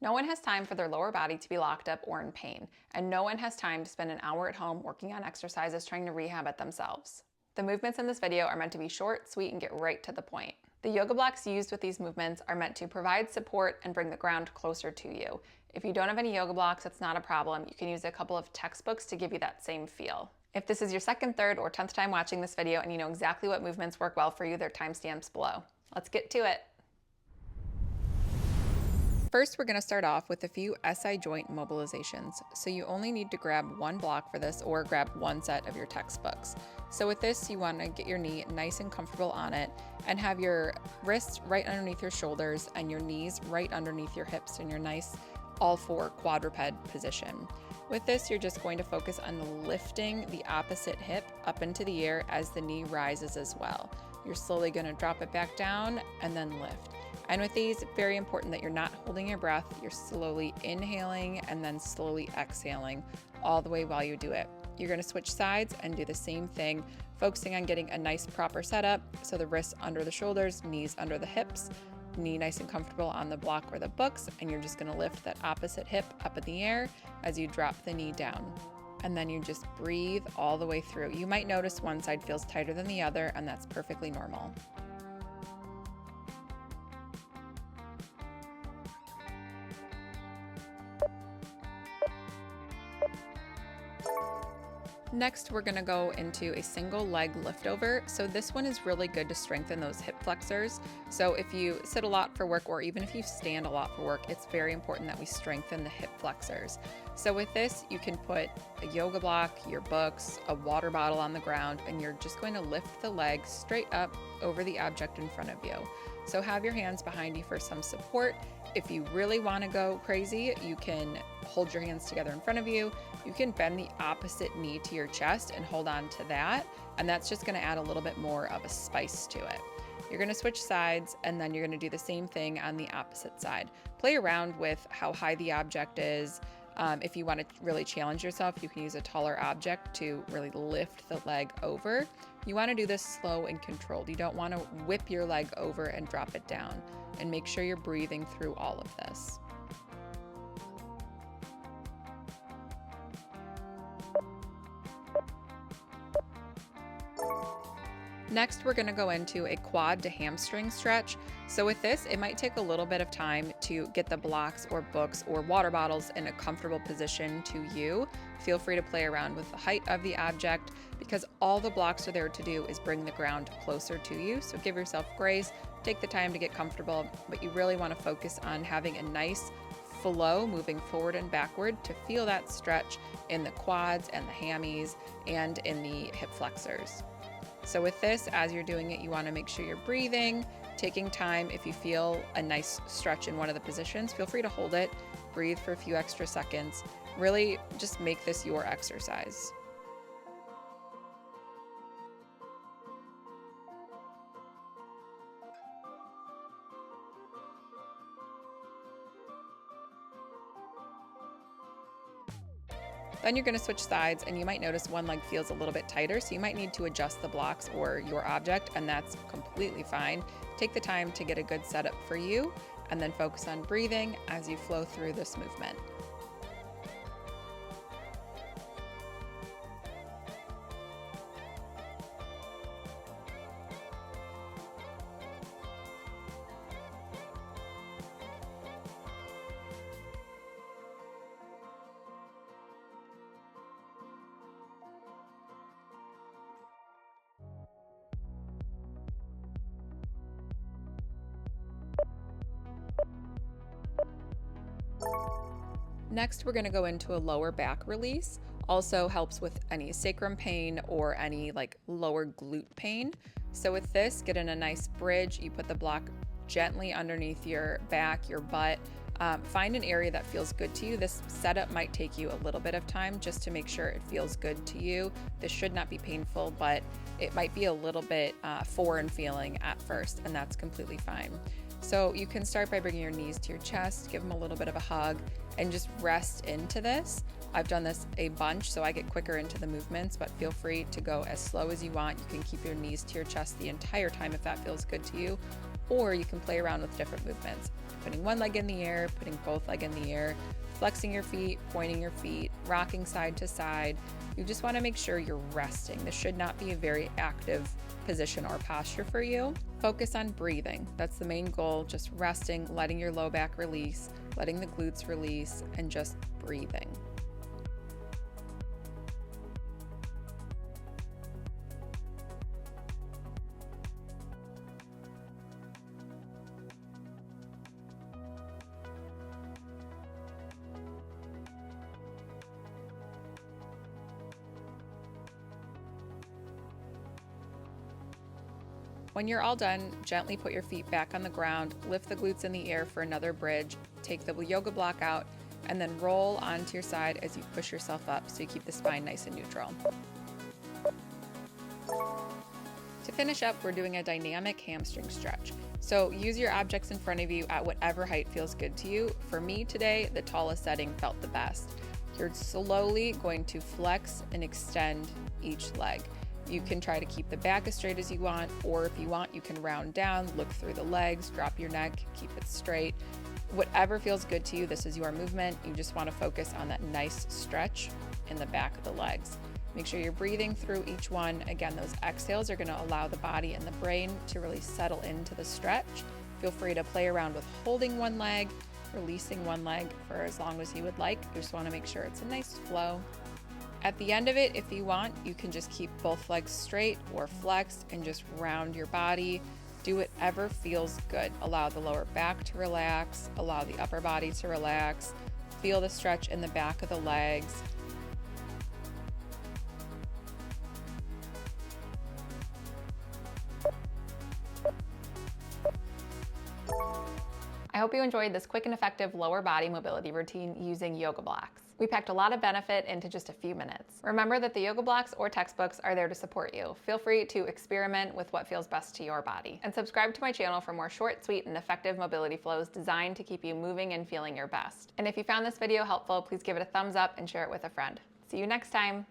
No one has time for their lower body to be locked up or in pain, and no one has time to spend an hour at home working on exercises trying to rehab it themselves. The movements in this video are meant to be short, sweet, and get right to the point. The yoga blocks used with these movements are meant to provide support and bring the ground closer to you. If you don't have any yoga blocks, it's not a problem. You can use a couple of textbooks to give you that same feel. If this is your second, third, or 10th time watching this video and you know exactly what movements work well for you, there are timestamps below. Let's get to it. First, we're going to start off with a few SI joint mobilizations. So you only need to grab one block for this or grab one set of your textbooks. So with this, you want to get your knee nice and comfortable on it and have your wrists right underneath your shoulders and your knees right underneath your hips in your nice all four quadruped position. With this, you're just going to focus on lifting the opposite hip up into the air as the knee rises as well. You're slowly going to drop it back down and then lift. And with these, very important that you're not holding your breath. You're slowly inhaling and then slowly exhaling all the way while you do it. You're going to switch sides and do the same thing, focusing on getting a nice proper setup. So the wrists under the shoulders, knees under the hips, knee nice and comfortable on the block or the books. And you're just going to lift that opposite hip up in the air as you drop the knee down. And then you just breathe all the way through. You might notice one side feels tighter than the other, and that's perfectly normal. Next, we're going to go into a single leg liftover. So this one is really good to strengthen those hip flexors. So if you sit a lot for work, or even if you stand a lot for work, it's very important that we strengthen the hip flexors. So with this, you can put a yoga block, your books, a water bottle on the ground, and you're just going to lift the leg straight up over the object in front of you. So have your hands behind you for some support. If you really want to go crazy, you can hold your hands together in front of you. You can bend the opposite knee to your chest and hold on to that. And that's just going to add a little bit more of a spice to it. You're going to switch sides, and then you're going to do the same thing on the opposite side. Play around with how high the object is. If you want to really challenge yourself, you can use a taller object to really lift the leg over. You want to do this slow and controlled. You don't want to whip your leg over and drop it down. And make sure you're breathing through all of this. Next, we're going to go into a quad to hamstring stretch. So with this, it might take a little bit of time to get the blocks or books or water bottles in a comfortable position to you. Feel free to play around with the height of the object, because all the blocks are there to do is bring the ground closer to you. So give yourself grace, take the time to get comfortable, but you really want to focus on having a nice flow moving forward and backward to feel that stretch in the quads and the hammies and in the hip flexors. So with this, as you're doing it, you want to make sure you're breathing, taking time. If you feel a nice stretch in one of the positions, feel free to hold it, breathe for a few extra seconds. Really just make this your exercise. Then you're going to switch sides, and you might notice one leg feels a little bit tighter, so you might need to adjust the blocks or your object, and that's completely fine. Take the time to get a good setup for you, and then focus on breathing as you flow through this movement. Next, we're going to go into a lower back release. Also helps with any sacrum pain or any lower glute pain. So with this, get in a nice bridge. You put the block gently underneath your back, your butt. Find an area that feels good to you. This setup might take you a little bit of time just to make sure it feels good to you. This should not be painful, but it might be a little bit foreign feeling at first, and that's completely fine. So you can start by bringing your knees to your chest, give them a little bit of a hug, and just rest into this. I've done this a bunch, so I get quicker into the movements, but feel free to go as slow as you want. You can keep your knees to your chest the entire time if that feels good to you, or you can play around with different movements, putting one leg in the air, putting both legs in the air, flexing your feet, pointing your feet, rocking side to side. You just want to make sure you're resting. This should not be a very active position or posture for you. Focus on breathing. That's the main goal, just resting, letting your low back release, letting the glutes release, and just breathing. When you're all done, gently put your feet back on the ground, lift the glutes in the air for another bridge, take the yoga block out, and then roll onto your side as you push yourself up so you keep the spine nice and neutral. To finish up, we're doing a dynamic hamstring stretch. So use your objects in front of you at whatever height feels good to you. For me today, the tallest setting felt the best. You're slowly going to flex and extend each leg. You can try to keep the back as straight as you want, or if you want, you can round down, look through the legs, drop your neck, keep it straight. Whatever feels good to you, this is your movement. You just want to focus on that nice stretch in the back of the legs. Make sure you're breathing through each one. Again, those exhales are going to allow the body and the brain to really settle into the stretch. Feel free to play around with holding one leg, releasing one leg for as long as you would like. You just want to make sure it's a nice flow. At the end of it, if you want, you can just keep both legs straight or flexed and just round your body. Do whatever feels good. Allow the lower back to relax, allow the upper body to relax. Feel the stretch in the back of the legs. I hope you enjoyed this quick and effective lower body mobility routine using yoga blocks. We packed a lot of benefit into just a few minutes. Remember that the yoga blocks or textbooks are there to support you. Feel free to experiment with what feels best to your body. And subscribe to my channel for more short, sweet, and effective mobility flows designed to keep you moving and feeling your best. And if you found this video helpful, please give it a thumbs up and share it with a friend. See you next time.